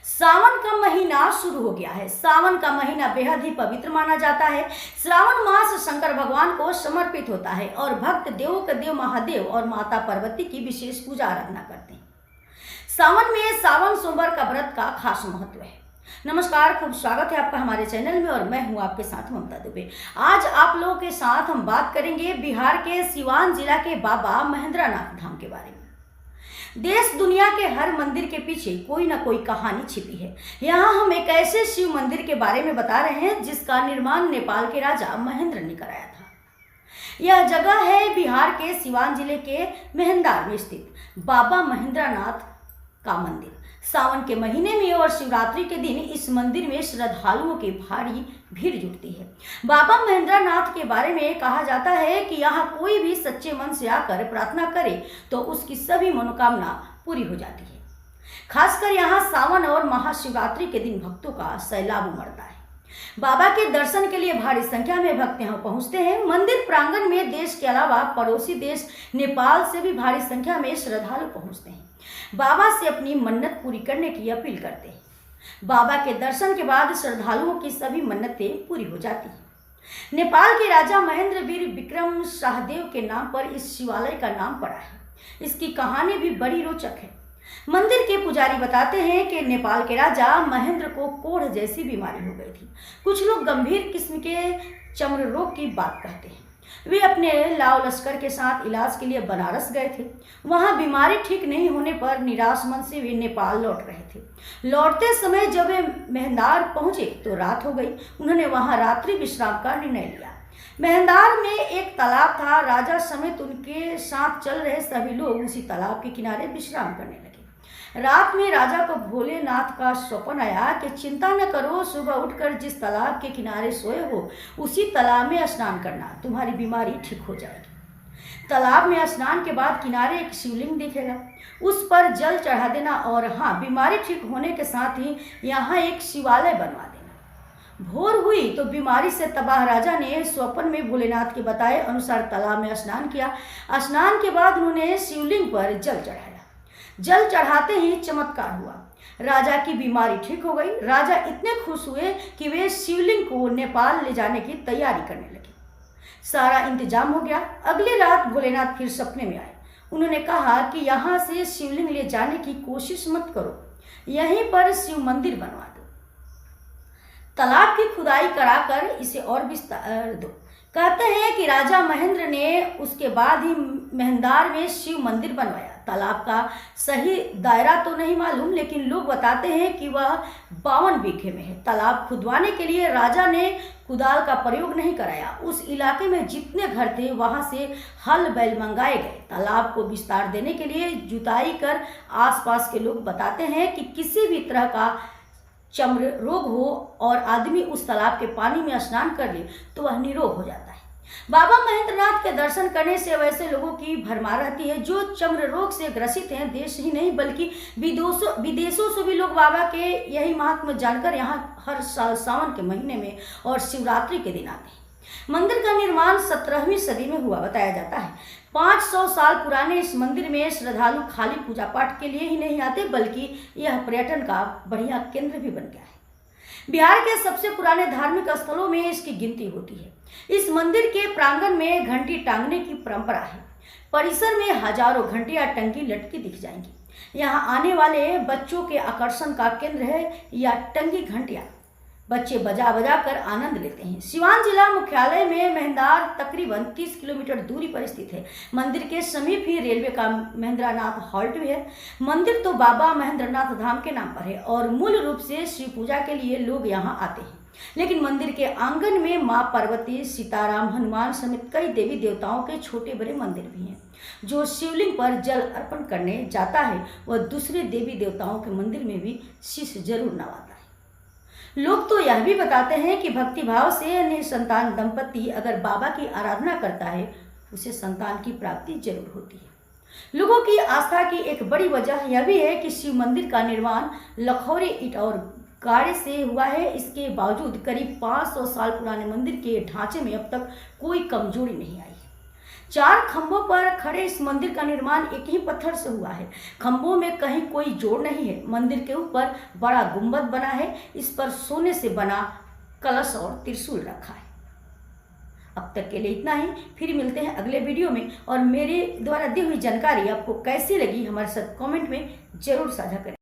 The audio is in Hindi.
सावन का महीना शुरू हो गया है। सावन का महीना बेहद ही पवित्र माना जाता है। श्रावण मास शंकर भगवान को समर्पित होता है और भक्त देवों के देव महादेव और माता पार्वती की विशेष पूजा आराधना करते हैं। सावन में सावन सोमवार का व्रत का खास महत्व है। नमस्कार, खूब स्वागत है आपका हमारे चैनल में और मैं हूं आपके साथ ममता दुबे। आज आप लोगों के साथ हम बात करेंगे बिहार के सिवान जिला के बाबा महेंद्रनाथ धाम के बारे में। देश दुनिया के हर मंदिर के पीछे कोई ना कोई कहानी छिपी है। यहाँ हम एक ऐसे शिव मंदिर के बारे में बता रहे हैं जिसका निर्माण नेपाल के राजा महेंद्र ने कराया था। यह जगह है बिहार के सिवान जिले के मेहंदार में स्थित बाबा महेंद्रनाथ का मंदिर। सावन के महीने में और शिवरात्रि के दिन इस मंदिर में श्रद्धालुओं की भारी भीड़ जुटती है। बाबा महेंद्रनाथ के बारे में कहा जाता है कि यहाँ कोई भी सच्चे मन से आकर प्रार्थना करे तो उसकी सभी मनोकामना पूरी हो जाती है। खासकर यहाँ सावन और महाशिवरात्रि के दिन भक्तों का सैलाब उमड़ता है। बाबा के दर्शन के लिए भारी संख्या में भक्त यहाँ पहुँचते हैं। मंदिर प्रांगण में देश के अलावा पड़ोसी देश नेपाल से भी भारी संख्या में श्रद्धालु पहुँचते हैं। बाबा से अपनी मन्नत पूरी करने की अपील करते हैं। बाबा के दर्शन के बाद श्रद्धालुओं की सभी मन्नतें पूरी हो जाती हैं। नेपाल के राजा महेंद्र वीर विक्रम शाहदेव के नाम पर इस शिवालय का नाम पड़ा है। इसकी कहानी भी बड़ी रोचक है। मंदिर के पुजारी बताते हैं कि नेपाल के राजा महेंद्र को कोढ़ जैसी बीमारी हो गई थी। कुछ लोग गंभीर किस्म के चर्म रोग की बात कहते हैं। वे अपने लाव लश्कर के साथ इलाज के लिए बनारस गए थे। वहां बीमारी ठीक नहीं होने पर निराश मन से वे नेपाल लौट रहे थे। लौटते समय जब वे मेहंदार पहुंचे तो रात हो गई। उन्होंने वहां रात्रि विश्राम का निर्णय लिया। मेहंदार में एक तालाब था। राजा समेत उनके साथ चल रहे सभी लोग उसी तालाब के किनारे विश्राम करने लगे। रात में राजा को भोलेनाथ का स्वप्न आया कि चिंता न करो, सुबह उठकर जिस तालाब के किनारे सोए हो उसी तालाब में स्नान करना, तुम्हारी बीमारी ठीक हो जाएगी। तालाब में स्नान के बाद किनारे एक शिवलिंग दिखेगा, उस पर जल चढ़ा देना और हाँ, बीमारी ठीक होने के साथ ही यहाँ एक शिवालय बनवा देना। भोर हुई तो बीमारी से तबाह राजा ने स्वप्न में भोलेनाथ के बताए अनुसार तालाब में स्नान किया। स्नान के बाद उन्होंने शिवलिंग पर जल चढ़ाया। जल चढ़ाते ही चमत्कार हुआ, राजा की बीमारी ठीक हो गई। राजा इतने खुश हुए कि वे शिवलिंग को नेपाल ले जाने की तैयारी करने लगे। सारा इंतजाम हो गया। अगली रात भोलेनाथ फिर सपने में आए। उन्होंने कहा कि यहाँ से शिवलिंग ले जाने की कोशिश मत करो, यहीं पर शिव मंदिर बनवा दो। तालाब की खुदाई कराकर इसे और विस्तार दो। कहते हैं कि राजा महेंद्र ने उसके बाद ही मेहंदार में शिव मंदिर बनवाया। तालाब का सही दायरा तो नहीं मालूम, लेकिन लोग बताते हैं कि वह 52 बीघे में है। तालाब खुदवाने के लिए राजा ने कुदाल का प्रयोग नहीं कराया। उस इलाके में जितने घर थे वहां से हल बैल मंगाए गए। तालाब को विस्तार देने के लिए जुताई कर आसपास के लोग बताते हैं कि किसी भी तरह का चर्म रोग हो और आदमी उस तालाब के पानी में स्नान कर ले तो वह निरोग हो जाता है। बाबा महेंद्रनाथ के दर्शन करने से वैसे लोगों की भरमार रहती है जो चर्म रोग से ग्रसित हैं। देश ही नहीं बल्कि विदेशों से भी लोग बाबा के यही महात्म्य जानकर यहाँ हर साल सावन के महीने में और शिवरात्रि के दिन आते हैं। मंदिर का निर्माण 17वीं सदी में हुआ बताया जाता है। 500 साल पुराने इस मंदिर में श्रद्धालु खाली पूजा पाठ के लिए ही नहीं आते बल्कि यह पर्यटन का बढ़िया केंद्र भी बन गया है। बिहार के सबसे पुराने धार्मिक स्थलों में इसकी गिनती होती है। इस मंदिर के प्रांगण में घंटी टांगने की परंपरा है। परिसर में हजारों घंटियां टंकी लटकी दिख जाएंगी। यहाँ आने वाले बच्चों के आकर्षण का केंद्र है या टंगी घंटियां। बच्चे बजा बजा कर आनंद लेते हैं। सिवान जिला मुख्यालय में मेहंदार तकरीबन 30 किलोमीटर दूरी पर स्थित है। मंदिर के समीप ही रेलवे का महेंद्रनाथ हॉल्ट भी है। मंदिर तो बाबा महेंद्रनाथ धाम के नाम पर है और मूल रूप से शिव पूजा के लिए लोग यहाँ आते हैं। लेकिन मंदिर के आंगन में माँ पार्वती, सीताराम, हनुमान समेत कई देवी देवताओं के छोटे बड़े मंदिर भी हैं। जो शिवलिंग पर जल अर्पण करने जाता है वह दूसरे देवी देवताओं के मंदिर में भी शीश जरूर नवाता है। लोग तो यह भी बताते हैं कि भक्तिभाव से निसंतान दंपति अगर बाबा की आराधना करता है उसे संतान की प्राप्ति जरूर होती है। लोगों की आस्था की एक बड़ी वजह यह भी है कि शिव मंदिर का निर्माण लखौरी ईंट और गाड़े से हुआ है। इसके बावजूद करीब 500 साल पुराने मंदिर के ढांचे में अब तक कोई कमजोरी नहीं आई है। 4 खंभों पर खड़े इस मंदिर का निर्माण एक ही पत्थर से हुआ है। खंभों में कहीं कोई जोड़ नहीं है। मंदिर के ऊपर बड़ा गुंबद बना है, इस पर सोने से बना कलश और त्रिशूल रखा है। अब तक के लिए इतना ही, फिर मिलते हैं अगले वीडियो में। और मेरे द्वारा दी हुई जानकारी आपको कैसी लगी हमारे साथ कमेंट में जरूर साझा करें।